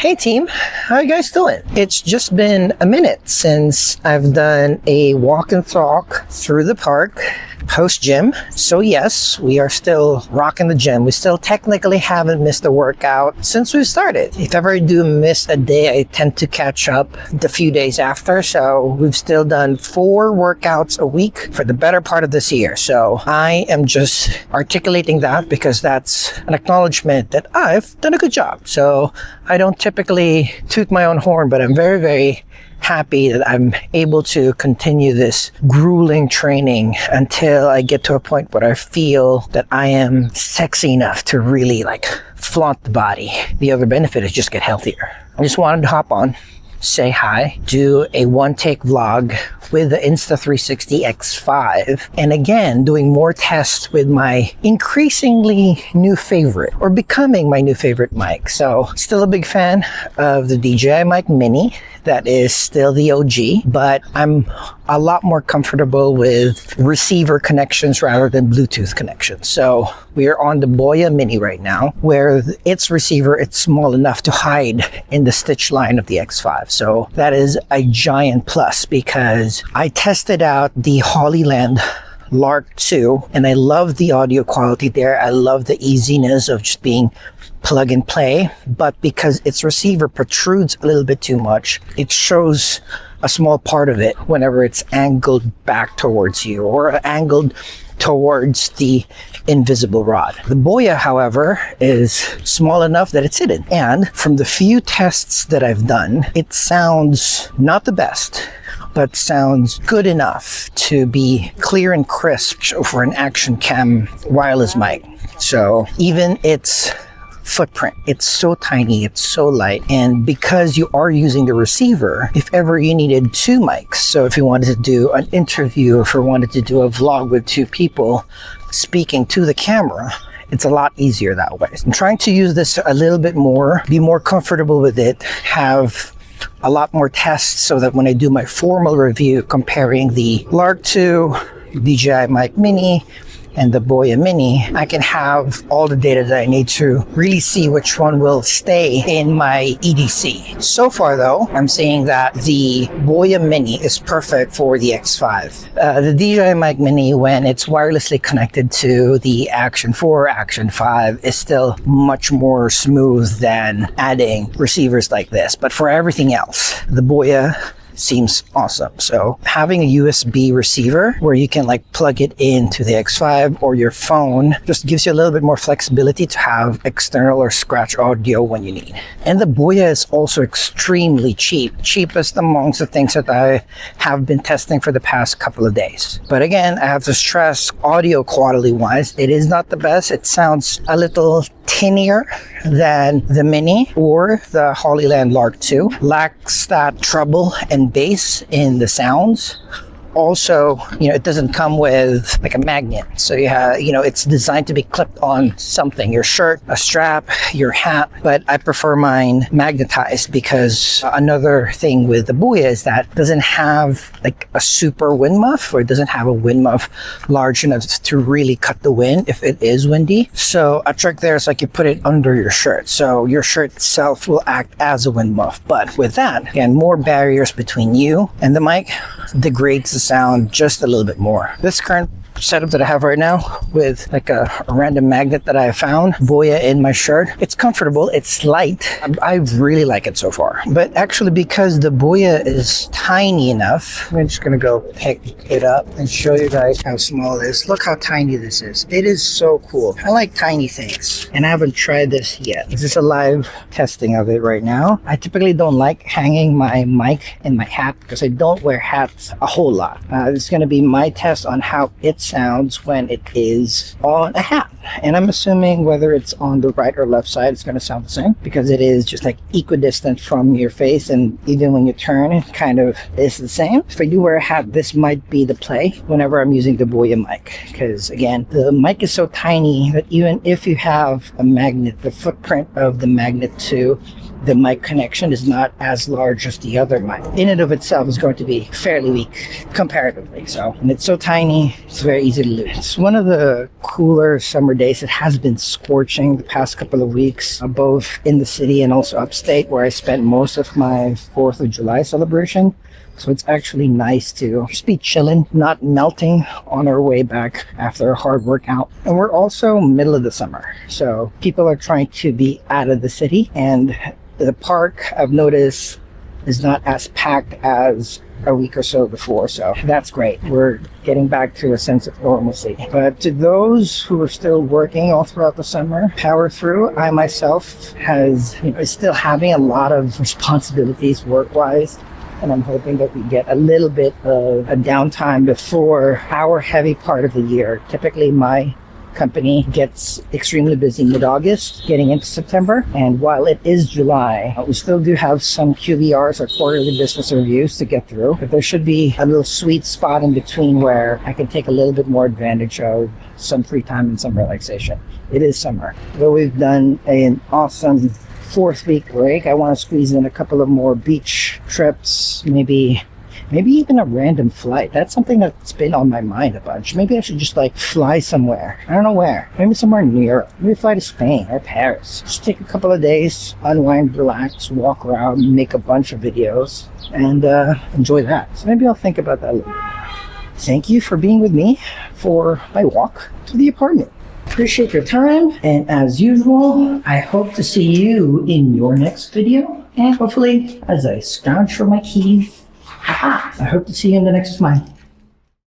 Hey team, how you guys doing? It's just been a minute since I've done a walk and talk through the park post gym. So yes, we are still rocking the gym. We still technically haven't missed a workout since we started. If ever I do miss a day, I tend to catch up the few days after. So we've still done 4 workouts a week for the better part of this year. So I am just articulating that because that's an acknowledgement that I've done a good job. So I don't typically toot my own horn, but I'm very, very happy that I'm able to continue this grueling training until I get to a point where I feel that I am sexy enough to really flaunt the body. The other benefit is just get healthier. I just wanted to hop on, say hi, do a one-take vlog with the Insta360 X5, and again doing more tests with my increasingly new favorite, or becoming my new favorite mic. So still a big fan of the DJI mic Mini. That is still the OG, but I'm a lot more comfortable with receiver connections rather than Bluetooth connections. So we are on the BOYA Mini right now, where its receiver, it's small enough to hide in the stitch line of the X5. So that is a giant plus, because I tested out the Hollyland Lark 2 and I love the audio quality there. I love the easiness of just being plug and play, but because its receiver protrudes a little bit too much, it shows a small part of it whenever it's angled back towards you or angled towards the invisible rod. The BOYA, however, is small enough that it's hidden. And from the few tests that I've done, it sounds not the best, but sounds good enough to be clear and crisp for an action cam wireless mic. So even its footprint, it's so tiny, it's so light, and because you are using the receiver, if ever you needed 2 mics, so if you wanted to do an interview, if you wanted to do a vlog with 2 people speaking to the camera, it's a lot easier that way. I'm trying to use this a little bit more, be more comfortable with it, have a lot more tests so that when I do my formal review comparing the Lark 2, DJI mic Mini, and the BOYA Mini, I can have all the data that I need to really see which one will stay in my EDC. So far though, I'm seeing that the BOYA Mini is perfect for the X5. The DJI mic Mini, when it's wirelessly connected to the Action 4, Action 5, is still much more smooth than adding receivers like this. But for everything else, the BOYA seems awesome. So having a USB receiver where you can plug it into the X5 or your phone just gives you a little bit more flexibility to have external or scratch audio when you need. And the BOYA is also extremely cheap, cheapest amongst the things that I have been testing for the past couple of days. But again, I have to stress, audio quality wise, it is not the best. It sounds a little tinier than the Mini or the Hollyland Lark 2. Lacks that treble and bass in the sounds. Also, it doesn't come with a magnet. So it's designed to be clipped on something, your shirt, a strap, your hat, but I prefer mine magnetized because another thing with the BOYA is that it doesn't have a super wind muff, or it doesn't have a wind muff large enough to really cut the wind if it is windy. So a trick there is you put it under your shirt. So your shirt itself will act as a wind muff. But with that, again, more barriers between you and the mic degrades the sound just a little bit more. This current setup that I have right now with a random magnet that I found, BOYA in my shirt, it's comfortable, it's light. I really like it so far. But actually, because the BOYA is tiny enough, I'm just gonna go pick it up and show you guys how small it is. Look how tiny this is. It is so cool. I like tiny things, and I haven't tried this yet. This is a live testing of it right now. I typically don't like hanging my mic in my hat because I don't wear hats a whole lot. It's gonna be my test on how it sounds when it is on a hat. And I'm assuming whether it's on the right or left side, it's going to sound the same because it is just equidistant from your face, and even when you turn, it kind of is the same. If I do wear a hat, this might be the play whenever I'm using the BOYA mic, because again, the mic is so tiny that even if you have a magnet, the footprint of the magnet to the mic connection is not as large as the other mic. In and of itself is going to be fairly weak comparatively. So, and it's so tiny, it's very easy to lose. It's one of the cooler summer days. It has been scorching the past couple of weeks, both in the city and also upstate, where I spent most of my 4th of July celebration. So it's actually nice to just be chilling, not melting on our way back after a hard workout. And we're also middle of the summer, so people are trying to be out of the city, and the park, I've noticed, is not as packed as a week or so before, so that's great. We're getting back to a sense of normalcy. But to those who are still working all throughout the summer, power through. I myself is still having a lot of responsibilities work-wise, and I'm hoping that we get a little bit of a downtime before our heavy part of the year. Typically, my company gets extremely busy mid-August, getting into September. And while it is July, we still do have some QBRs, or quarterly business reviews, to get through. But there should be a little sweet spot in between where I can take a little bit more advantage of some free time and some relaxation. It is summer. Though we've done an awesome 4th week break, I want to squeeze in a couple of more beach trips, maybe even a random flight. That's something that's been on my mind a bunch. Maybe I should just fly somewhere. I don't know where. Maybe somewhere in Europe. Maybe fly to Spain or Paris. Just take a couple of days, unwind, relax, walk around, make a bunch of videos, and enjoy that. So maybe I'll think about that a little bit. Thank you for being with me for my walk to the apartment. Appreciate your time, and as usual, I hope to see you in your next video, and hopefully as I scrounge for my keys, I hope to see you in the next one.